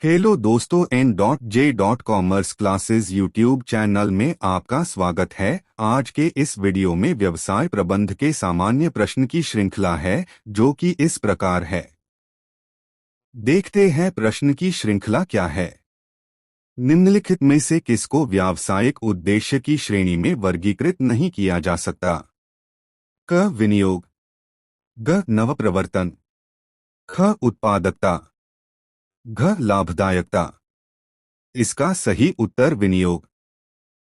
Hello दोस्तों, N.J. Commerce classes YouTube channel में आपका स्वागत है। आज के इस वीडियो में व्यवसाय प्रबंध के सामान्य प्रश्न की श्रृंखला है, जो कि इस प्रकार है। देखते हैं प्रश्न की श्रृंखला क्या है। निम्नलिखित में से किसको व्यावसायिक उद्देश्य की श्रेणी में वर्गीकृत नहीं किया जा सकता? क विनियोग, ग नवप्रवर्तन, ख उत्पादकता, घ लाभदायकता। इसका सही उत्तर विनियोग।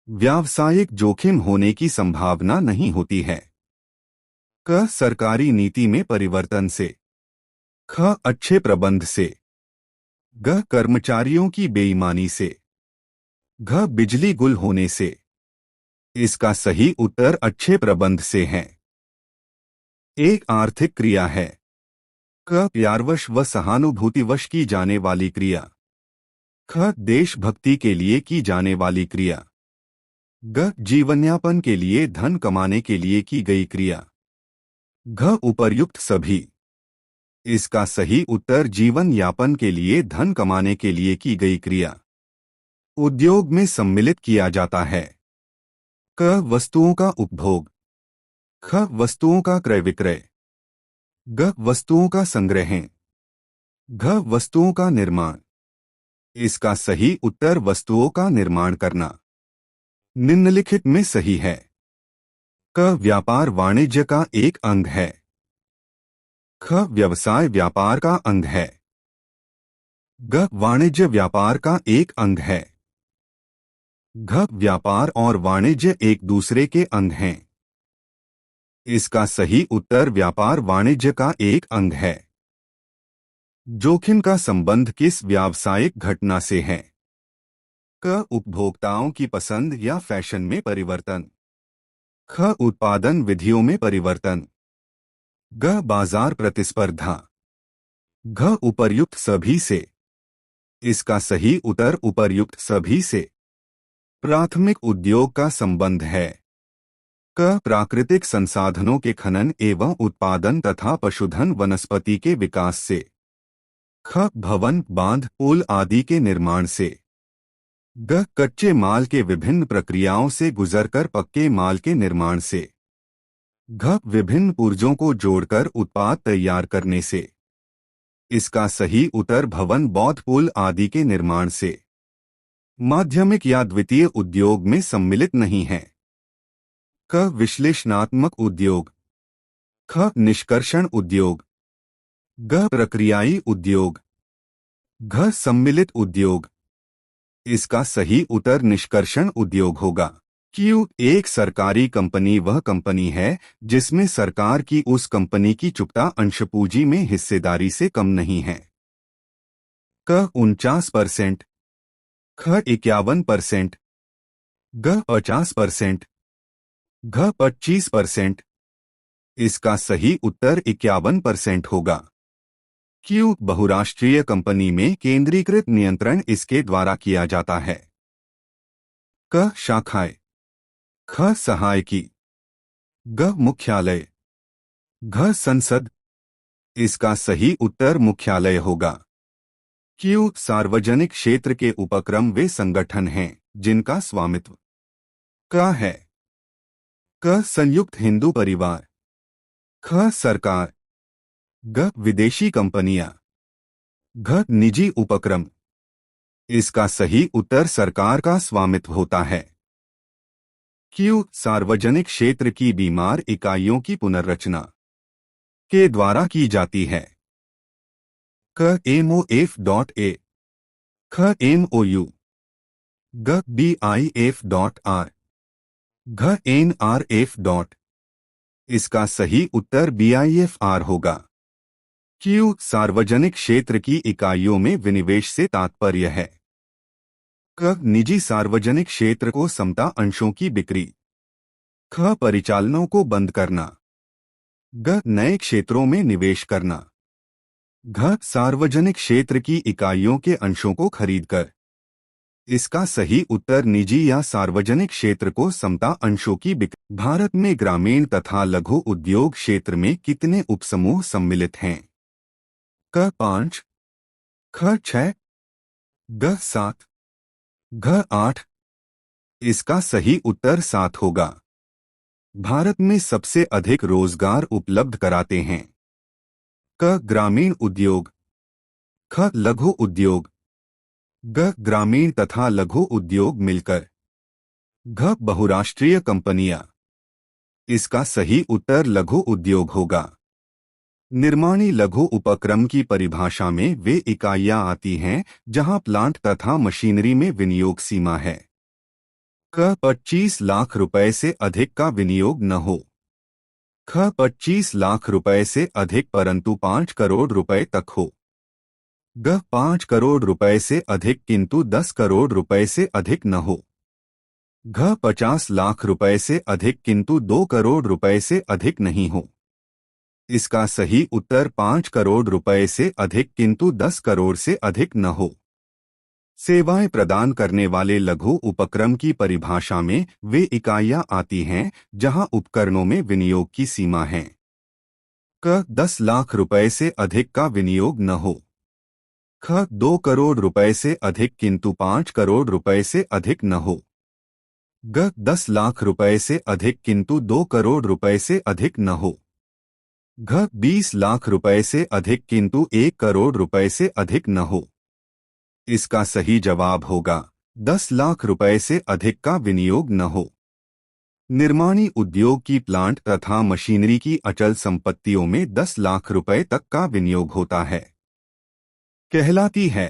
व्यावसायिक जोखिम होने की संभावना नहीं होती है। क सरकारी नीति में परिवर्तन से, ख अच्छे प्रबंध से, ग कर्मचारियों की बेईमानी से, घ बिजली गुल होने से। इसका सही उत्तर अच्छे प्रबंध से है। एक आर्थिक क्रिया है। क प्यारवश व सहानुभूतिवश की जाने वाली क्रिया, ख देशभक्ति के लिए की जाने वाली क्रिया, ग जीवनयापन के लिए धन कमाने के लिए की गई क्रिया, घ उपर्युक्त सभी। इसका सही उत्तर जीवन यापन के लिए धन कमाने के लिए की गई क्रिया। उद्योग में सम्मिलित किया जाता है। क वस्तुओं का उपभोग, ख वस्तुओं का क्रय विक्रय, ग वस्तुओं का संग्रह, घ वस्तुओं का निर्माण। इसका सही उत्तर वस्तुओं का निर्माण करना। निम्नलिखित में सही है। क व्यापार वाणिज्य का एक अंग है। ख व्यवसाय व्यापार का अंग है। ग वाणिज्य व्यापार का एक अंग है। घ व्यापार और वाणिज्य एक दूसरे के अंग हैं। इसका सही उत्तर व्यापार वाणिज्य का एक अंग है। जोखिम का संबंध किस व्यावसायिक घटना से है? क उपभोक्ताओं की पसंद या फैशन में परिवर्तन, ख उत्पादन विधियों में परिवर्तन, ग बाजार प्रतिस्पर्धा, घ उपर्युक्त सभी से। इसका सही उत्तर उपर्युक्त सभी से। प्राथमिक उद्योग का संबंध है। क प्राकृतिक संसाधनों के खनन एवं उत्पादन तथा पशुधन वनस्पति के विकास से, ख भवन बांध पुल आदि के निर्माण से, ग कच्चे माल के विभिन्न प्रक्रियाओं से गुजरकर पक्के माल के निर्माण से, घ विभिन्न पुर्जों को जोड़कर उत्पाद तैयार करने से। इसका सही उत्तर भवन बौद्ध पुल आदि के निर्माण से। माध्यमिक या द्वितीय उद्योग में सम्मिलित नहीं है। क विश्लेषणात्मक उद्योग, ख निष्कर्षण उद्योग, ग प्रक्रियाई उद्योग, घ सम्मिलित उद्योग। इसका सही उत्तर निष्कर्षण उद्योग होगा। क्यू एक सरकारी कंपनी वह कंपनी है जिसमें सरकार की उस कंपनी की चुकता अंशपूंजी में हिस्सेदारी से कम नहीं है। क 49%, ख 51%, ग 50%, घ 25%। इसका सही उत्तर 51% होगा। क्यू बहुराष्ट्रीय कंपनी में केंद्रीकृत नियंत्रण इसके द्वारा किया जाता है। क शाखाएं, ख सहायकी, ग मुख्यालय, घ संसद। इसका सही उत्तर मुख्यालय होगा। क्यू सार्वजनिक क्षेत्र के उपक्रम वे संगठन हैं जिनका स्वामित्व क है। क संयुक्त हिंदू परिवार, ख सरकार, ग विदेशी कंपनियां, घ निजी उपक्रम। इसका सही उत्तर सरकार का स्वामित्व होता है। क्यू सार्वजनिक क्षेत्र की बीमार इकाइयों की पुनर्रचना के द्वारा की जाती है। क MOF.A, ख MOU, ग BIF.R, घ NRF. इसका सही उत्तर BIFR होगा। क्यू सार्वजनिक क्षेत्र की इकाइयों में विनिवेश से तात्पर्य है। क निजी सार्वजनिक क्षेत्र को समता अंशों की बिक्री, ख परिचालनों को बंद करना, ग नए क्षेत्रों में निवेश करना, घ सार्वजनिक क्षेत्र की इकाइयों के अंशों को खरीदकर। इसका सही उत्तर निजी या सार्वजनिक क्षेत्र को समता अंशों की बिक्री। भारत में ग्रामीण तथा लघु उद्योग क्षेत्र में कितने उपसमूह सम्मिलित हैं? क 5, ख 6, ग 7, घ 8। इसका सही उत्तर 7 होगा। भारत में सबसे अधिक रोजगार उपलब्ध कराते हैं। क ग्रामीण उद्योग, ख लघु उद्योग, ग ग्रामीण तथा लघु उद्योग मिलकर, घ बहुराष्ट्रीय कंपनियां। इसका सही उत्तर लघु उद्योग होगा। निर्माणी लघु उपक्रम की परिभाषा में वे इकाइयां आती हैं जहां प्लांट तथा मशीनरी में विनियोग सीमा है। क 25 लाख रुपए से अधिक का विनियोग न हो। ख 25 लाख रुपए से अधिक परंतु 5 करोड़ रुपए तक हो। ग 5 करोड़ रुपए से अधिक किंतु 10 करोड़ रुपए से अधिक न हो। घ 50 लाख रुपए से अधिक किंतु 2 करोड़ रुपए से अधिक नहीं हो। इसका सही उत्तर 5 करोड़ रुपए से अधिक किंतु 10 करोड़ से अधिक न हो। सेवाएं प्रदान करने वाले लघु उपक्रम की परिभाषा में वे इकाइयां आती हैं जहां उपकरणों में विनियोग की सीमा है। क 10 लाख रुपए से अधिक का विनियोग न हो। ख 2 करोड़ रुपए से अधिक किंतु 5 करोड़ रुपए से अधिक न हो। ग 10 लाख रुपए से अधिक किंतु 2 करोड़ रुपए से अधिक न हो। घ 20 लाख रुपए से अधिक किंतु 1 करोड़ रुपए से अधिक न हो। इसका सही जवाब होगा 10 लाख रुपए से अधिक का विनियोग न हो। निर्माणी उद्योग की प्लांट तथा मशीनरी की अचल संपत्तियों में 10 लाख रुपए तक का विनियोग होता है। कहलाती है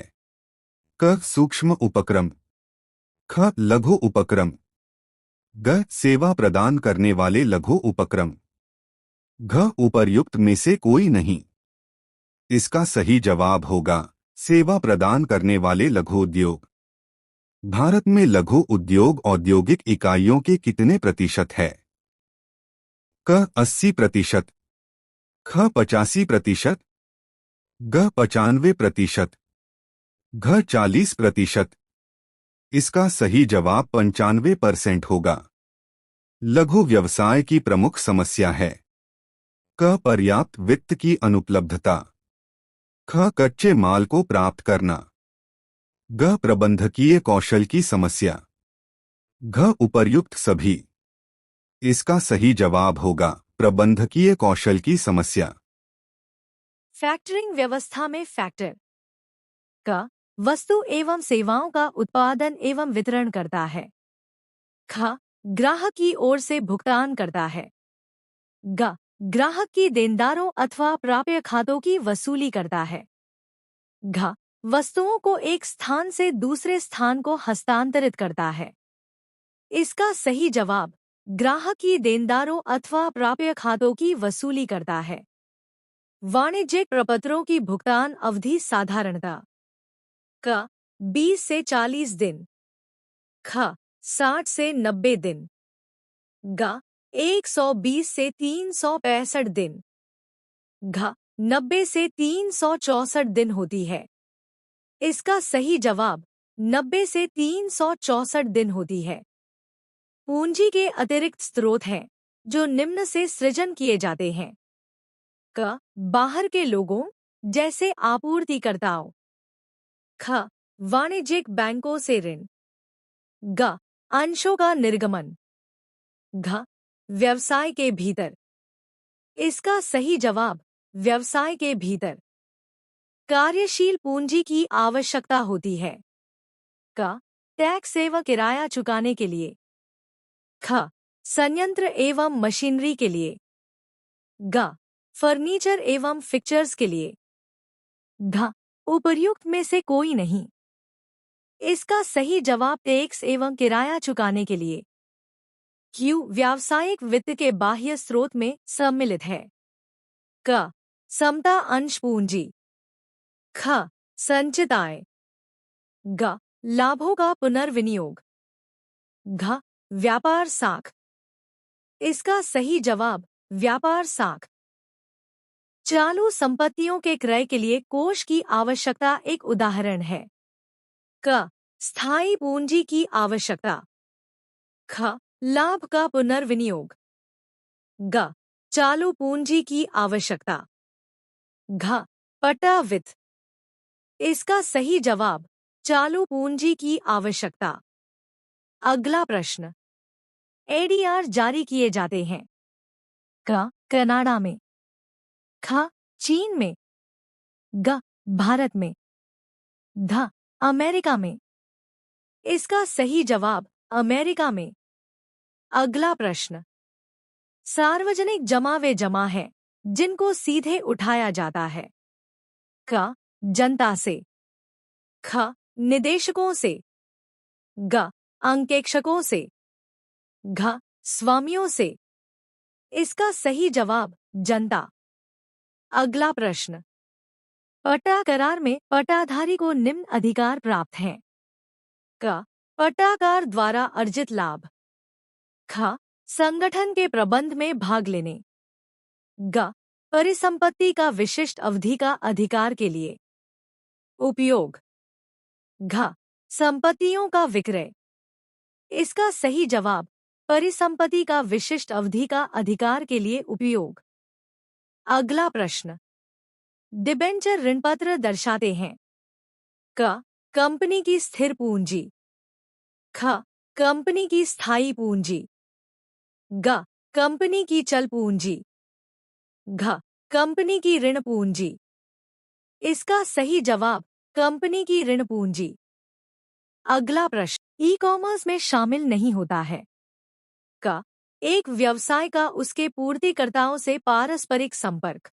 क सूक्ष्म उपक्रम, ख लघु उपक्रम, ग सेवा प्रदान करने वाले लघु उपक्रम, घ उपर्युक्त में से कोई नहीं। इसका सही जवाब होगा सेवा प्रदान करने वाले लघु उद्योग। भारत में लघु उद्योग औद्योगिक इकाइयों के कितने प्रतिशत है? क 80%, ख 85%, ग 95%, घ 40%। इसका सही जवाब 95% होगा। लघु व्यवसाय की प्रमुख समस्या है क पर्याप्त वित्त की अनुपलब्धता, ख कच्चे माल को प्राप्त करना, ग प्रबंधकीय कौशल की समस्या, घ उपर्युक्त सभी। इसका सही जवाब होगा प्रबंधकीय कौशल की समस्या। फैक्टरिंग व्यवस्था में फैक्टर का वस्तु एवं सेवाओं का उत्पादन एवं वितरण करता है। ख ग्राहक की ओर से भुगतान करता है। ग ग्राहक की देनदारों अथवा प्राप्य खातों की वसूली करता है। घ वस्तुओं को एक स्थान से दूसरे स्थान को हस्तांतरित करता है। इसका सही जवाब ग्राहक की देनदारों अथवा प्राप्य खातों की वसूली करता है। वाणिज्यिक प्रपत्रों की भुगतान अवधि साधारणतः क 20 से 40 दिन, ख 60 से 90 दिन, ग 120 से 365 दिन, घ 90 से 364 दिन होती है। इसका सही जवाब 90 से 364 दिन होती है। पूंजी के अतिरिक्त स्रोत हैं जो निम्न से सृजन किए जाते हैं। क बाहर के लोगों जैसे आपूर्तिकर्ताओं, ख वाणिज्यिक बैंकों से ऋण, ग अंशों का निर्गमन, घ व्यवसाय के भीतर। इसका सही जवाब व्यवसाय के भीतर कार्यशील पूंजी की आवश्यकता होती है। क टैक्स एवं किराया चुकाने के लिए, ख संयंत्र एवं मशीनरी के लिए, ग फर्नीचर एवं फिक्चर्स के लिए, घ उपर्युक्त में से कोई नहीं। इसका सही जवाब टैक्स एवं किराया चुकाने के लिए क्यू व्यावसायिक वित्त के बाह्य स्रोत में सम्मिलित है। क समता अंश पूंजी, ख संचित आय, ग लाभों का पुनर्विनियोग, घ व्यापार साख। इसका सही जवाब व्यापार साख। चालू संपत्तियों के क्रय के लिए कोष की आवश्यकता एक उदाहरण है। क स्थायी पूंजी की आवश्यकता, ख लाभ का पुनर्विनियोग, ग चालू पूंजी की आवश्यकता, घ पट्टा वित्त। इसका सही जवाब चालू पूंजी की आवश्यकता। अगला प्रश्न, एडीआर जारी किए जाते हैं। क, कनाडा में। ख, चीन में। ग, भारत में। ध, अमेरिका में। इसका सही जवाब अमेरिका में। अगला प्रश्न, सार्वजनिक जमा वे जमा है जिनको सीधे उठाया जाता है। क, जनता से। ख, निदेशकों से। ग, अंकेक्षकों से। घ, स्वामियों से। इसका सही जवाब जनता। अगला प्रश्न, पट्टा करार में पट्टाधारी को निम्न अधिकार प्राप्त हैं। क, पट्टाकार द्वारा अर्जित लाभ। ख, संगठन के प्रबंध में भाग लेने। ग, परिसंपत्ति का विशिष्ट अवधि का अधिकार के लिए उपयोग। घ, संपत्तियों का विक्रय। इसका सही जवाब परिसंपत्ति का विशिष्ट अवधि का अधिकार के लिए उपयोग। अगला प्रश्न, डिबेंचर ऋणपत्र दर्शाते हैं। क, कंपनी की स्थिर पूंजी। ख, कंपनी की स्थायी पूंजी। ग, कंपनी की चल पूंजी। घ, कंपनी की ऋण पूंजी। इसका सही जवाब कंपनी की ऋण पूंजी। अगला प्रश्न, ई कॉमर्स में शामिल नहीं होता है। क, एक व्यवसाय का उसके पूर्तिकर्ताओं से पारस्परिक संपर्क।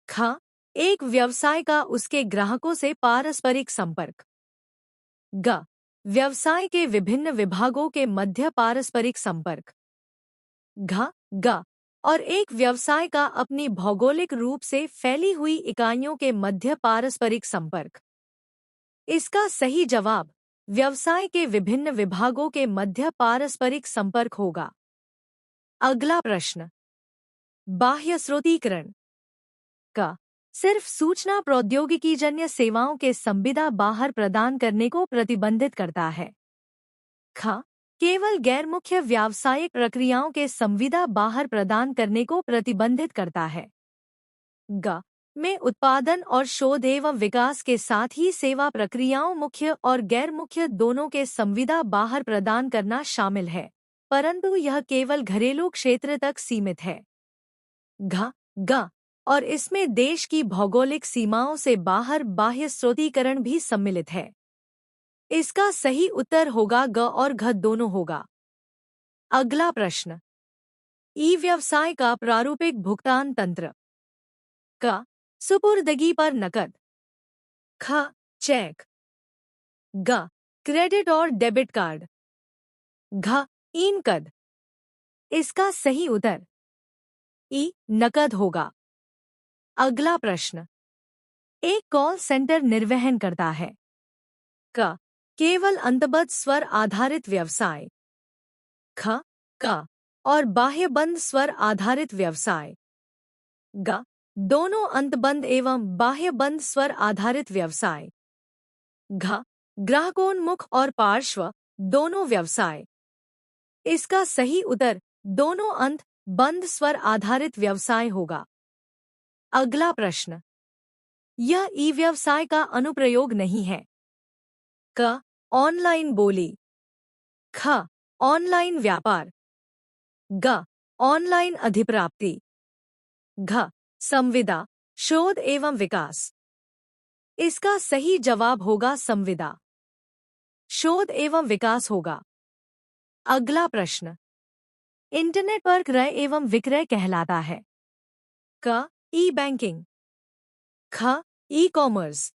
ख, एक व्यवसाय का उसके ग्राहकों से पारस्परिक संपर्क। ग, व्यवसाय के विभिन्न विभागों के मध्य पारस्परिक संपर्क। घ, ग, और एक व्यवसाय का अपनी भौगोलिक रूप से फैली हुई इकाइयों के मध्य पारस्परिक संपर्क। इसका सही जवाब व्यवसाय के विभिन्न विभागों के मध्य पारस्परिक संपर्क होगा। अगला प्रश्न, बाह्य स्रोतीकरण। क, सिर्फ सूचना प्रौद्योगिकी जन्य सेवाओं के संविदा बाहर प्रदान करने को प्रतिबंधित करता है। ख, केवल गैर मुख्य व्यावसायिक प्रक्रियाओं के संविदा बाहर प्रदान करने को प्रतिबंधित करता है। ग, में उत्पादन और शोध एवं विकास के साथ ही सेवा प्रक्रियाओं मुख्य और गैर मुख्य दोनों के संविदा बाहर प्रदान करना शामिल है, परंतु यह केवल घरेलू क्षेत्र तक सीमित है। घ, ग, और इसमें देश की भौगोलिक सीमाओं से बाहर बाह्य स्रोतीकरण भी सम्मिलित है। इसका सही उत्तर होगा ग और घ दोनों होगा। अगला प्रश्न, ई व्यवसाय का प्रारूपिक भुगतान तंत्र। क, सुपुर्दगी पर नकद। ख, चेक। ग, क्रेडिट और डेबिट कार्ड। घ, इनकद। इसका सही उत्तर ई, नकद होगा। अगला प्रश्न, एक कॉल सेंटर निर्वहन करता है। क, केवल अंतबद्ध स्वर आधारित व्यवसाय। ख, क, और बाह्यबंद स्वर आधारित व्यवसाय। ग, दोनों अंतबंद एवं बाह्यबंद स्वर आधारित व्यवसाय। घ, ग्राहकोन्मुख और पार्श्व दोनों व्यवसाय। इसका सही उत्तर दोनों अंत बंद स्वर आधारित व्यवसाय होगा। अगला प्रश्न, यह ई व्यवसाय का अनुप्रयोग नहीं है। क, ऑनलाइन बोली। ख, ऑनलाइन व्यापार। ग, ऑनलाइन अधिप्राप्ति। घ, संविदा, शोध एवं विकास। इसका सही जवाब होगा संविदा, शोध एवं विकास होगा। अगला प्रश्न, इंटरनेट पर क्रय एवं विक्रय कहलाता है। क, ई बैंकिंग। ख, ई कॉमर्स।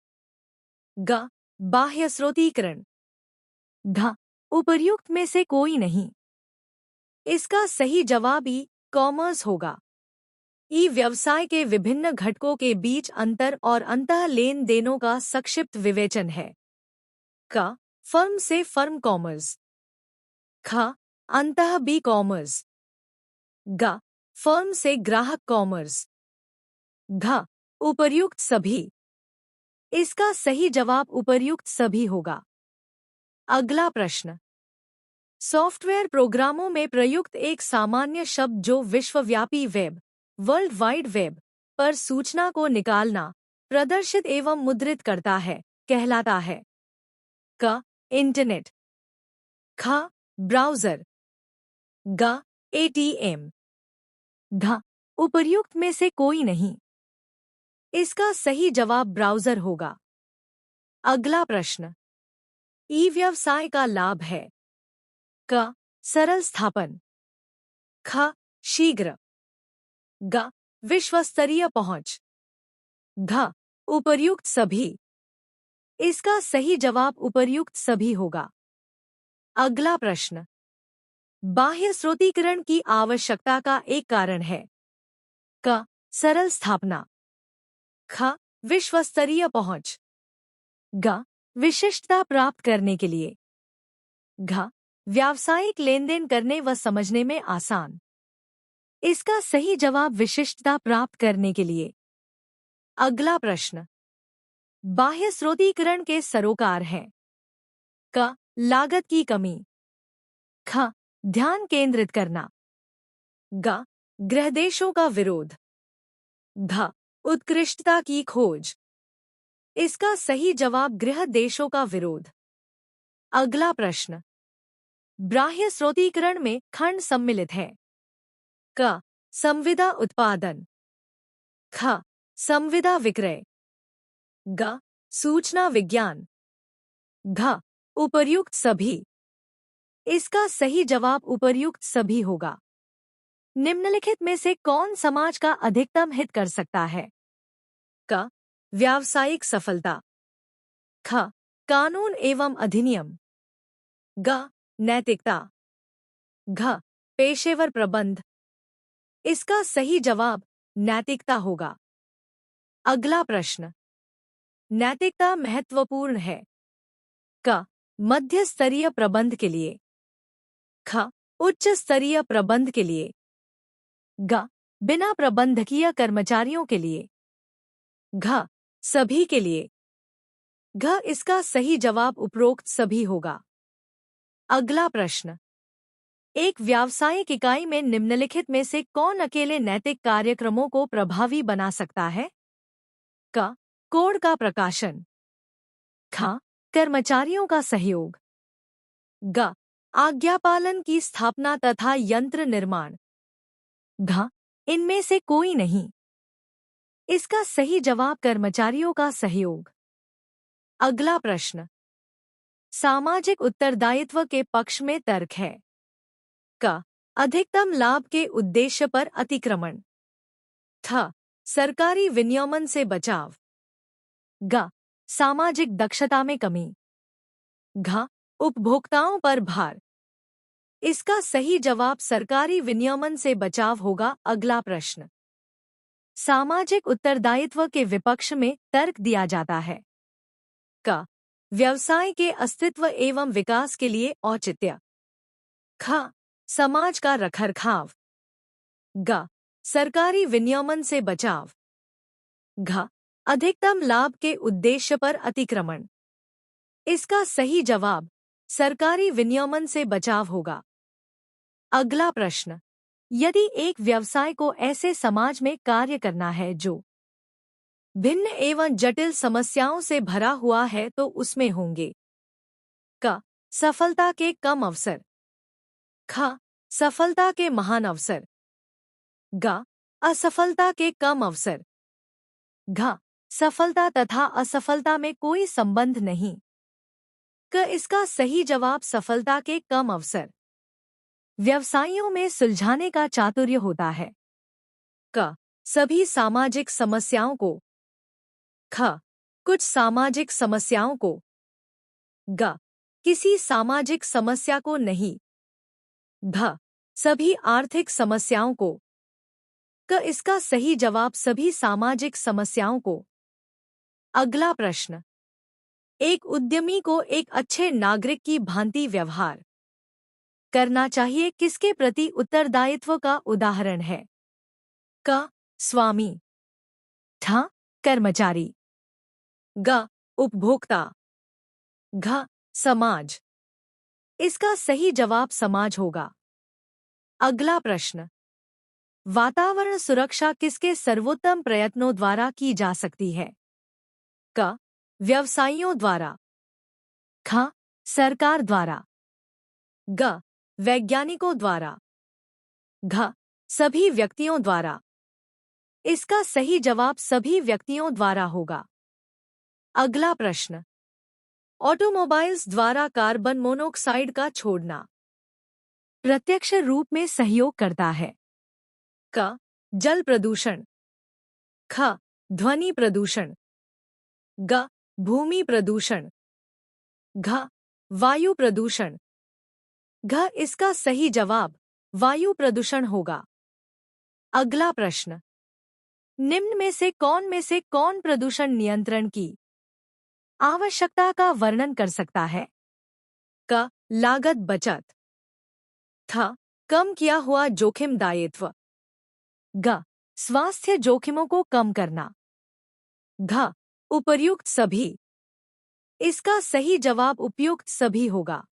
ग, बाह्य स्रोतीकरण। घ, उपर्युक्त में से कोई नहीं। इसका सही जवाब ई कॉमर्स होगा। ई व्यवसाय के विभिन्न घटकों के बीच अंतर और अंतः लेन देनों का संक्षिप्त विवेचन है। क, फर्म से फर्म कॉमर्स। ख, अंतः बी कॉमर्स। ग, फर्म से ग्राहक कॉमर्स। घ, उपर्युक्त सभी। इसका सही जवाब उपर्युक्त सभी होगा। अगला प्रश्न, सॉफ्टवेयर प्रोग्रामों में प्रयुक्त एक सामान्य शब्द जो विश्वव्यापी वेब, वर्ल्ड वाइड वेब पर सूचना को निकालना, प्रदर्शित एवं मुद्रित करता है, कहलाता है। क इंटरनेट, ख ब्राउजर, ग एटीएम, घ उपर्युक्त में से कोई नहीं। इसका सही जवाब ब्राउजर होगा। अगला प्रश्न, ई व्यवसाय का लाभ है। क सरल स्थापन, ख शीघ्र, ग विश्वस्तरीय पहुंच, घ उपर्युक्त सभी। इसका सही जवाब उपर्युक्त सभी होगा। अगला प्रश्न, बाह्य स्रोतीकरण की आवश्यकता का एक कारण है। क सरल स्थापना, ख विश्वस्तरीय पहुंच, ग विशिष्टता प्राप्त करने के लिए, घ व्यावसायिक लेनदेन करने व समझने में आसान। इसका सही जवाब विशिष्टता प्राप्त करने के लिए। अगला प्रश्न, बाह्य स्रोतीकरण के सरोकार हैं। क लागत की कमी, ख ध्यान केंद्रित करना, ग गृहदेशों का विरोध, घ उत्कृष्टता की खोज। इसका सही जवाब गृह देशों का विरोध। अगला प्रश्न, बाह्य स्रोतीकरण में खंड सम्मिलित है। क संविदा उत्पादन, ख संविदा विक्रय, ग सूचना विज्ञान, घ उपर्युक्त सभी। इसका सही जवाब उपर्युक्त सभी होगा। निम्नलिखित में से कौन समाज का अधिकतम हित कर सकता है। क व्यावसायिक सफलता, ख कानून एवं अधिनियम, ग नैतिकता, घ पेशेवर प्रबंध। इसका सही जवाब नैतिकता होगा। अगला प्रश्न, नैतिकता महत्वपूर्ण है। क मध्य स्तरीय प्रबंध के लिए, ख उच्च स्तरीय प्रबंध के लिए, ग बिना प्रबंधकीय कर्मचारियों के लिए, घ सभी के लिए। घ इसका सही जवाब उपरोक्त सभी होगा। अगला प्रश्न, एक व्यावसायिक इकाई में निम्नलिखित में से कौन अकेले नैतिक कार्यक्रमों को प्रभावी बना सकता है। क कोड का प्रकाशन, ख कर्मचारियों का सहयोग, ग आज्ञापालन की स्थापना तथा यंत्र निर्माण, घ इनमें से कोई नहीं। इसका सही जवाब कर्मचारियों का सहयोग। अगला प्रश्न, सामाजिक उत्तरदायित्व के पक्ष में तर्क है। क अधिकतम लाभ के उद्देश्य पर अतिक्रमण, थ सरकारी विनियमन से बचाव, ग सामाजिक दक्षता में कमी, घ उपभोक्ताओं पर भार। इसका सही जवाब सरकारी विनियमन से बचाव होगा। अगला प्रश्न, सामाजिक उत्तरदायित्व के विपक्ष में तर्क दिया जाता है। क व्यवसाय के अस्तित्व एवं विकास के लिए औचित्य, ख समाज का रखरखाव, ग सरकारी विनियमन से बचाव, घ अधिकतम लाभ के उद्देश्य पर अतिक्रमण। इसका सही जवाब सरकारी विनियमन से बचाव होगा। अगला प्रश्न, यदि एक व्यवसाय को ऐसे समाज में कार्य करना है जो भिन्न एवं जटिल समस्याओं से भरा हुआ है तो उसमें होंगे। क सफलता के कम अवसर, ख सफलता के महान अवसर, ग असफलता के कम अवसर, घ सफलता तथा असफलता में कोई संबंध नहीं। क इसका सही जवाब सफलता के कम अवसर। व्यवसायों में सुलझाने का चातुर्य होता है। क सभी सामाजिक समस्याओं को, ख कुछ सामाजिक समस्याओं को, ग किसी सामाजिक समस्या को नहीं, घ सभी आर्थिक समस्याओं को। क इसका सही जवाब सभी सामाजिक समस्याओं को। अगला प्रश्न, एक उद्यमी को एक अच्छे नागरिक की भांति व्यवहार करना चाहिए किसके प्रति उत्तरदायित्व का उदाहरण है। क स्वामी, ठ कर्मचारी, ग उपभोक्ता, घ समाज। इसका सही जवाब समाज होगा। अगला प्रश्न, वातावरण सुरक्षा किसके सर्वोत्तम प्रयत्नों द्वारा की जा सकती है। क व्यवसायियों द्वारा, ख सरकार द्वारा। ग, वैज्ञानिकों द्वारा। घ, सभी व्यक्तियों द्वारा। इसका सही जवाब सभी व्यक्तियों द्वारा होगा। अगला प्रश्न, ऑटोमोबाइल्स द्वारा कार्बन मोनोऑक्साइड का छोड़ना प्रत्यक्ष रूप में सहयोग करता है। क, जल प्रदूषण। ख, ध्वनि प्रदूषण। ग, भूमि प्रदूषण। घ, वायु प्रदूषण। घ, इसका सही जवाब वायु प्रदूषण होगा। अगला प्रश्न, निम्न में से कौन प्रदूषण नियंत्रण की आवश्यकता का वर्णन कर सकता है? क, लागत बचत। थ, कम किया हुआ जोखिम दायित्व। ग, स्वास्थ्य जोखिमों को कम करना। घ, उपर्युक्त सभी। इसका सही जवाब उपयुक्त सभी होगा।